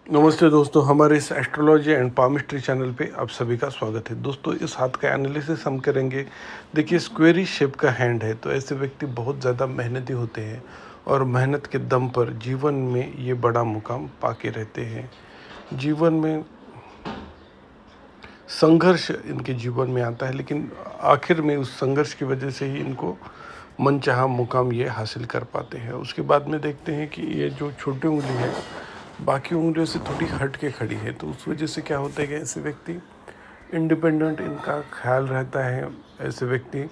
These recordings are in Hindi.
नमस्ते दोस्तों, हमारे इस एस्ट्रोलॉजी एंड पामिस्ट्री चैनल पे आप सभी का स्वागत है। दोस्तों, इस हाथ का एनालिसिस हम करेंगे। देखिए, स्क्वेरी शेप का हैंड है, तो ऐसे व्यक्ति बहुत ज़्यादा मेहनती होते हैं और मेहनत के दम पर जीवन में ये बड़ा मुकाम पाके रहते हैं। जीवन में संघर्ष इनके जीवन में आता है, लेकिन आखिर में उस संघर्ष की वजह से ही इनको मनचाहा मुकाम ये हासिल कर पाते हैं। उसके बाद में देखते हैं कि ये जो छोटी उंगली है बाकी उंगलियों से थोड़ी हट के खड़ी है, तो उस वजह से क्या होता है कि ऐसे व्यक्ति इंडिपेंडेंट इनका ख्याल रहता है। ऐसे व्यक्ति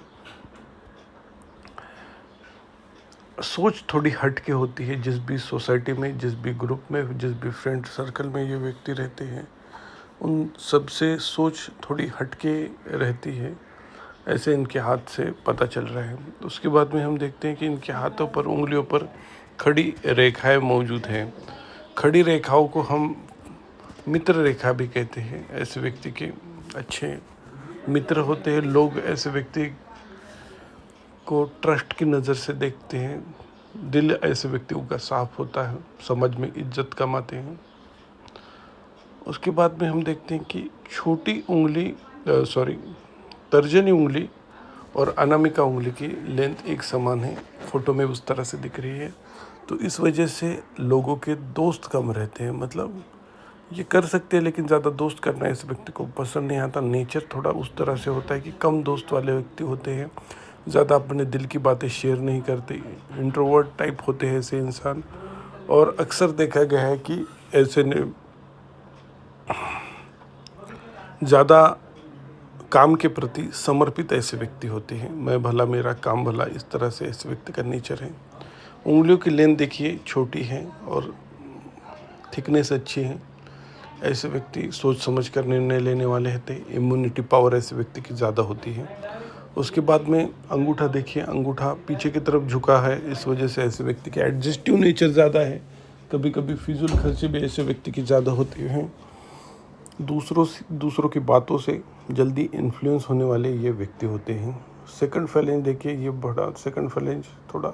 सोच थोड़ी हट के होती है। जिस भी सोसाइटी में, जिस भी ग्रुप में, जिस भी फ्रेंड सर्कल में ये व्यक्ति रहते हैं, उन सबसे सोच थोड़ी हट के रहती है। ऐसे इनके हाथ से पता चल रहा है। उसके बाद में हम देखते हैं कि इनके हाथों पर, उंगलियों पर खड़ी रेखाएं मौजूद हैं। खड़ी रेखाओं को हम मित्र रेखा भी कहते हैं। ऐसे व्यक्ति के अच्छे मित्र होते हैं। लोग ऐसे व्यक्ति को ट्रस्ट की नज़र से देखते हैं। दिल ऐसे व्यक्तियों का साफ होता है, समाज में इज्जत कमाते हैं। उसके बाद में हम देखते हैं कि छोटी उंगली तर्जनी उंगली और अनामिका उंगली की लेंथ एक समान है। फोटो में उस तरह से दिख रही है। तो इस वजह से लोगों के दोस्त कम रहते हैं। मतलब ये कर सकते हैं, लेकिन ज़्यादा दोस्त करना इस व्यक्ति को पसंद नहीं आता। नेचर थोड़ा उस तरह से होता है कि कम दोस्त वाले व्यक्ति होते हैं। ज़्यादा अपने दिल की बातें शेयर नहीं करते। इंट्रोवर्ट टाइप होते हैं ऐसे इंसान। और अक्सर देखा गया है कि ऐसे ने ज़्यादा काम के प्रति समर्पित ऐसे व्यक्ति होते हैं। मैं भला मेरा काम भला, इस तरह से ऐसे व्यक्ति का नेचर है। उंगलियों की लेंथ देखिए, छोटी है और थिकनेस अच्छी है। ऐसे व्यक्ति सोच समझ कर निर्णय लेने वाले होते हैं। इम्यूनिटी पावर ऐसे व्यक्ति की ज़्यादा होती है। उसके बाद में अंगूठा देखिए, अंगूठा पीछे की तरफ झुका है। इस वजह से ऐसे व्यक्ति के एडजस्टिव नेचर ज़्यादा है। कभी कभी फिजूल खर्चे भी ऐसे व्यक्ति की ज़्यादा होते हैं। दूसरों की बातों से जल्दी इन्फ्लुएंस होने वाले ये व्यक्ति होते हैं। सेकंड फैलेंज देखिए, ये बड़ा सेकंड फैलेंज थोड़ा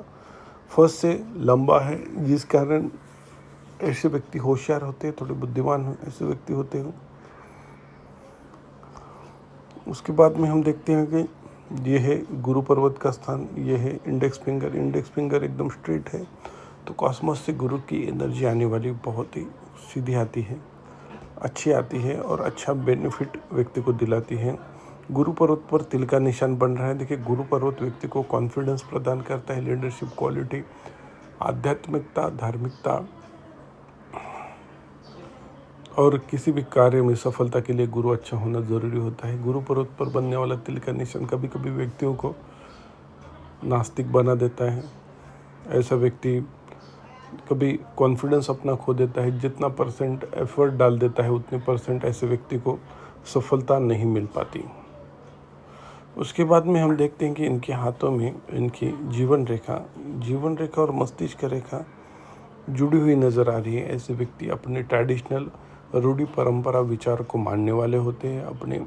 फर्स्ट से लंबा है, जिस कारण ऐसे व्यक्ति होशियार होते हैं, थोड़े बुद्धिमान ऐसे व्यक्ति होते हैं। उसके बाद में हम देखते हैं कि ये है गुरु पर्वत का स्थान। ये है इंडेक्स फिंगर। इंडेक्स फिंगर एकदम स्ट्रेट है, तो कॉस्मोस से गुरु की एनर्जी आने वाली बहुत ही सीधी आती है, अच्छी आती है और अच्छा बेनिफिट व्यक्ति को दिलाती है। गुरु पर्वत पर तिल का निशान बन रहा है। देखिए, गुरु पर्वत व्यक्ति को कॉन्फिडेंस प्रदान करता है, लीडरशिप क्वालिटी, आध्यात्मिकता, धार्मिकता और किसी भी कार्य में सफलता के लिए गुरु अच्छा होना ज़रूरी होता है। गुरु पर्वत पर बनने वाला तिल का निशान कभी कभी व्यक्तियों को नास्तिक बना देता है। ऐसा व्यक्ति कभी कॉन्फिडेंस अपना खो देता है। जितना परसेंट एफर्ट डाल देता है, उतने परसेंट ऐसे व्यक्ति को सफलता नहीं मिल पाती। उसके बाद में हम देखते हैं कि इनके हाथों में इनकी जीवन रेखा और मस्तिष्क रेखा जुड़ी हुई नज़र आ रही है। ऐसे व्यक्ति अपने ट्रेडिशनल रूढ़ी परंपरा विचार को मानने वाले होते हैं। अपने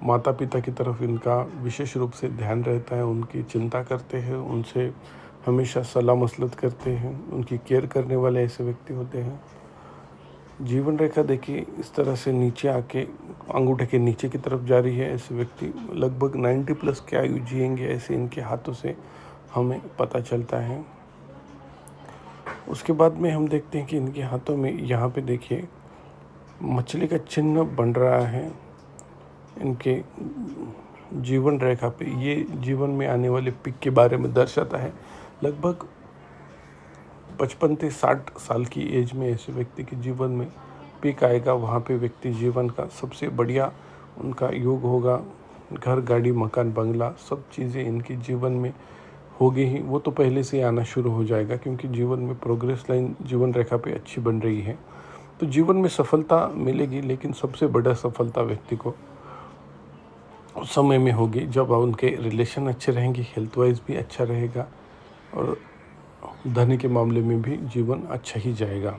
माता पिता की तरफ इनका विशेष रूप से ध्यान रहता है। उनकी चिंता करते हैं, उनसे हमेशा सलाह मसलत करते हैं, उनकी केयर करने वाले ऐसे व्यक्ति होते हैं। जीवन रेखा देखिए, इस तरह से नीचे आके अंगूठे के नीचे की तरफ जा रही है। ऐसे व्यक्ति लगभग 90+ की आयु जिएंगे, ऐसे इनके हाथों से हमें पता चलता है। उसके बाद में हम देखते हैं कि इनके हाथों में यहाँ पे देखिए मछली का चिन्ह बन रहा है। इनके जीवन रेखा पे ये जीवन में आने वाले पिक के बारे में दर्शाता है। लगभग 55 से 60 साल की एज में ऐसे व्यक्ति के जीवन में पिक आएगा। वहाँ पे व्यक्ति जीवन का सबसे बढ़िया उनका योग होगा। घर, गाड़ी, मकान, बंगला, सब चीज़ें इनके जीवन में होगी ही। वो तो पहले से आना शुरू हो जाएगा, क्योंकि जीवन में प्रोग्रेस लाइन जीवन रेखा पे अच्छी बन रही है। तो जीवन में सफलता मिलेगी, लेकिन सबसे बड़ा सफलता व्यक्ति को उस समय में होगी जब उनके रिलेशन अच्छे रहेंगे, हेल्थ वाइज भी अच्छा रहेगा और धन के मामले में भी जीवन अच्छा ही जाएगा।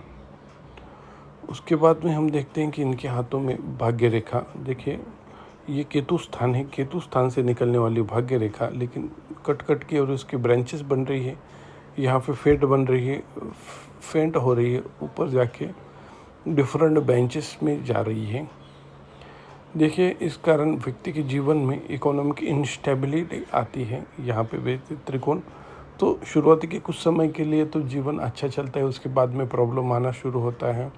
उसके बाद में हम देखते हैं कि इनके हाथों में भाग्य रेखा देखिए, ये केतु स्थान है। केतु स्थान से निकलने वाली भाग्य रेखा लेकिन कट कट के और उसकी ब्रांचेस बन रही है। यहाँ पे फेंट बन रही है, फेंट हो रही है ऊपर जाके। डिफरेंट बेंचेस में जा रही है। देखिए, इस कारण व्यक्ति के जीवन में इकोनॉमिक इंस्टेबिलिटी आती है। यहाँ पे व्यक्ति त्रिकोण, तो शुरुआती के कुछ समय के लिए तो जीवन अच्छा चलता है, उसके बाद में प्रॉब्लम आना शुरू होता है।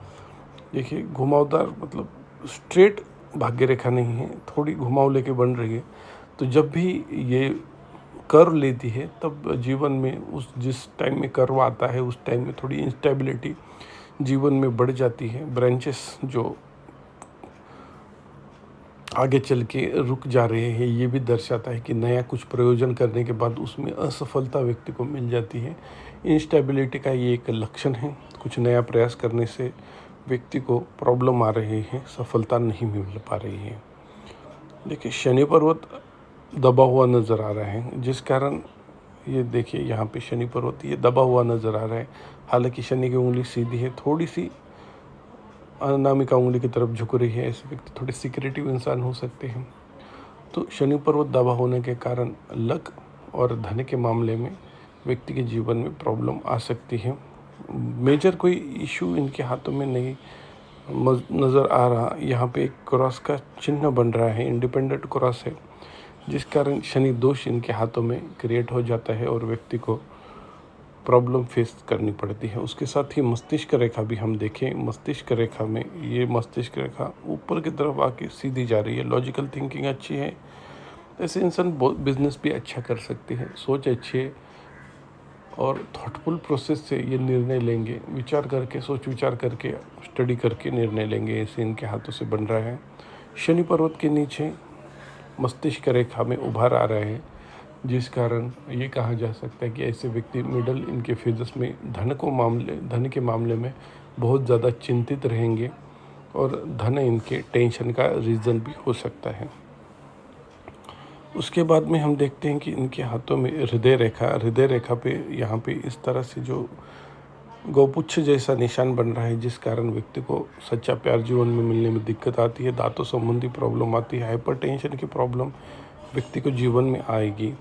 देखिए, घुमावदार मतलब स्ट्रेट भाग्य रेखा नहीं है, थोड़ी घुमाव लेके बन रही है। तो जब भी ये कर्व लेती है तब जीवन में उस जिस टाइम में कर्व आता है उस टाइम में थोड़ी इंस्टेबिलिटी जीवन में बढ़ जाती है। ब्रांचेस जो आगे चल के रुक जा रहे हैं, ये भी दर्शाता है कि नया कुछ प्रयोजन करने के बाद उसमें असफलता व्यक्ति को मिल जाती है। इंस्टेबिलिटी का ये एक लक्षण है। कुछ नया प्रयास करने से व्यक्ति को प्रॉब्लम आ रही है, सफलता नहीं मिल पा रही है। देखिए, शनि पर्वत दबा हुआ नज़र आ रहा है, जिस कारण ये देखिए यहाँ पे शनि पर्वत ये दबा हुआ नज़र आ रहा है। हालांकि शनि की उंगली सीधी है, थोड़ी सी अनामिका उंगली की तरफ झुक रही है। ऐसे व्यक्ति थोड़े सिक्रेटिव इंसान हो सकते हैं। तो शनि पर्वत दबा होने के कारण लक और धन के मामले में व्यक्ति के जीवन में प्रॉब्लम आ सकती है। मेजर कोई इशू इनके हाथों में नहीं नज़र आ रहा। यहाँ पे एक क्रॉस का चिन्ह बन रहा है, इंडिपेंडेंट क्रॉस है, जिस कारण शनि दोष इनके हाथों में क्रिएट हो जाता है और व्यक्ति को प्रॉब्लम फेस करनी पड़ती है। उसके साथ ही मस्तिष्क रेखा भी हम देखें, मस्तिष्क रेखा में ये मस्तिष्क रेखा ऊपर की तरफ आके सीधी जा रही है। लॉजिकल थिंकिंग अच्छी है, ऐसे इंसान बिजनेस भी अच्छा कर सकते हैं। सोच अच्छी है और थॉटफुल प्रोसेस से ये निर्णय लेंगे, विचार करके, सोच विचार करके, स्टडी करके निर्णय लेंगे। ऐसे इनके हाथों से बन रहा है। शनि पर्वत के नीचे मस्तिष्क रेखा में उभार आ रहे हैं, जिस कारण ये कहा जा सकता है कि ऐसे व्यक्ति मिडल इनके फेजेस में धन के मामले में बहुत ज़्यादा चिंतित रहेंगे और धन इनके टेंशन का रीज़न भी हो सकता है। उसके बाद में हम देखते हैं कि इनके हाथों में हृदय रेखा पे यहाँ पे इस तरह से जो गौपुच्छ जैसा निशान बन रहा है, जिस कारण व्यक्ति को सच्चा प्यार जीवन में मिलने में दिक्कत आती है। दांतों संबंधी प्रॉब्लम आती है, हाइपरटेंशन की प्रॉब्लम व्यक्ति को जीवन में आएगी।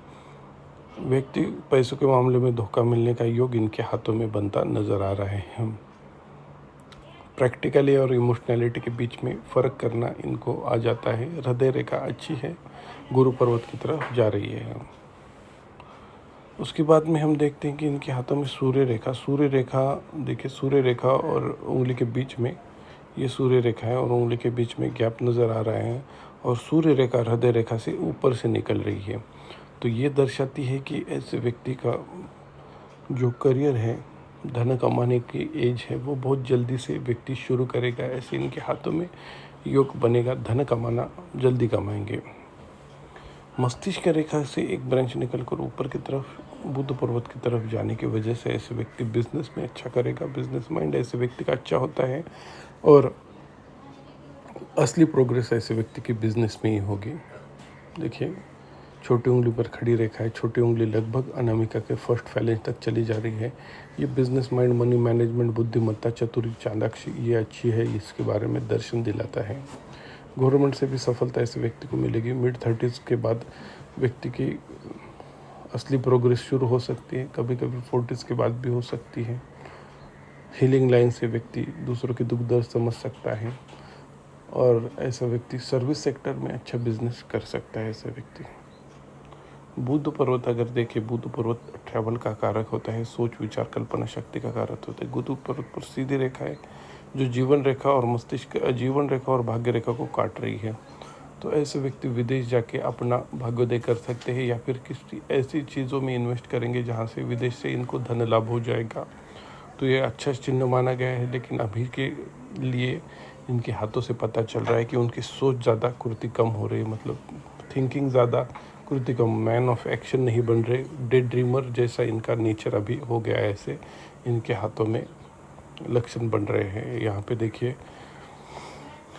व्यक्ति पैसों के मामले में धोखा मिलने का योग इनके हाथों में बनता नज़र आ रहा है। प्रैक्टिकली और इमोशनैलिटी के बीच में फ़र्क करना इनको आ जाता है। हृदय रेखा अच्छी है, गुरु पर्वत की तरफ जा रही है। उसके बाद में हम देखते हैं कि इनके हाथों में सूर्य रेखा देखिए, सूर्य रेखा और उंगली के बीच में ये सूर्य रेखा है और उंगली के बीच में गैप नज़र आ रहा है और सूर्य रेखा हृदय रेखा से ऊपर से निकल रही है। तो ये दर्शाती है कि ऐसे व्यक्ति का जो करियर है, धन कमाने की एज है, वो बहुत जल्दी से व्यक्ति शुरू करेगा। ऐसे इनके हाथों में योग बनेगा, धन कमाना जल्दी कमाएंगे। मस्तिष्क रेखा से एक ब्रांच निकलकर ऊपर की तरफ बुध पर्वत की तरफ जाने की वजह से ऐसे व्यक्ति बिजनेस में अच्छा करेगा। बिजनेस माइंड ऐसे व्यक्ति का अच्छा होता है और असली प्रोग्रेस ऐसे व्यक्ति की बिजनेस में ही होगी। देखिए, छोटी उंगली पर खड़ी रेखा है, छोटी उंगली लगभग अनामिका के फर्स्ट फैलेंज तक चली जा रही है। ये बिजनेस माइंड, मनी मैनेजमेंट, बुद्धिमत्ता, चतुरी, चालाकी ये अच्छी है, इसके बारे में दर्शन दिलाता है। गवर्नमेंट से भी सफलता ऐसे व्यक्ति को मिलेगी। मिड 30s के बाद व्यक्ति की असली प्रोग्रेस शुरू हो सकती है, कभी कभी 40s के बाद भी हो सकती है। हीलिंग लाइन से व्यक्ति दूसरों की दुख दर्द समझ सकता है और ऐसा व्यक्ति सर्विस सेक्टर में अच्छा बिजनेस कर सकता है। ऐसा व्यक्ति बुध पर्वत अगर देखें, बुध पर्वत ट्रैवल का कारक होता है, सोच विचार कल्पना शक्ति का कारक होता है। बुध पर्वत पर सीधी रेखा है जो जीवन रेखा और मस्तिष्क, जीवन रेखा और भाग्य रेखा को काट रही है। तो ऐसे व्यक्ति विदेश जाके अपना भाग्योदय कर सकते हैं या फिर किसी ऐसी चीज़ों में इन्वेस्ट करेंगे जहाँ से विदेश से इनको धन लाभ हो जाएगा। तो ये अच्छा चिन्ह माना गया है, लेकिन अभी के लिए इनके हाथों से पता चल रहा है कि उनकी सोच ज़्यादा, कृति कम हो रही है। मतलब थिंकिंग ज़्यादा, कृति कम, मैन ऑफ एक्शन नहीं बन रहे, डे ड्रीमर जैसा इनका नेचर अभी हो गया है। ऐसे इनके हाथों में लक्षण बन रहे हैं। यहाँ पे देखिए,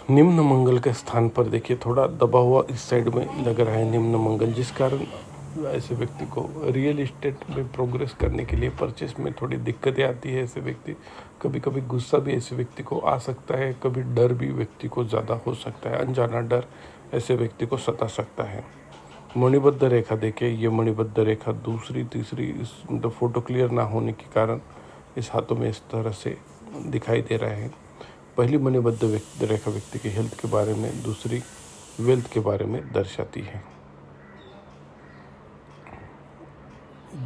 निम्न मंगल के स्थान पर देखिए थोड़ा दबा हुआ इस साइड में लग रहा है निम्न मंगल, जिस कारण ऐसे व्यक्ति को रियल इस्टेट में प्रोग्रेस करने के लिए परचेस में थोड़ी दिक्कतें आती है। ऐसे व्यक्ति कभी कभी गुस्सा भी ऐसे व्यक्ति को आ सकता है, कभी डर भी व्यक्ति को ज़्यादा हो सकता है। अनजाना डर ऐसे व्यक्ति को सता सकता है। मणिबद्ध रेखा देखिए, ये मणिबद्ध रेखा दूसरी तीसरी इस फोटो क्लियर ना होने के कारण इस हाथों में इस तरह से दिखाई दे रहा है। पहली मणिबद्ध रेखा व्यक्ति के हेल्थ के बारे में, दूसरी वेल्थ के बारे में दर्शाती है।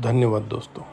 धन्यवाद दोस्तों।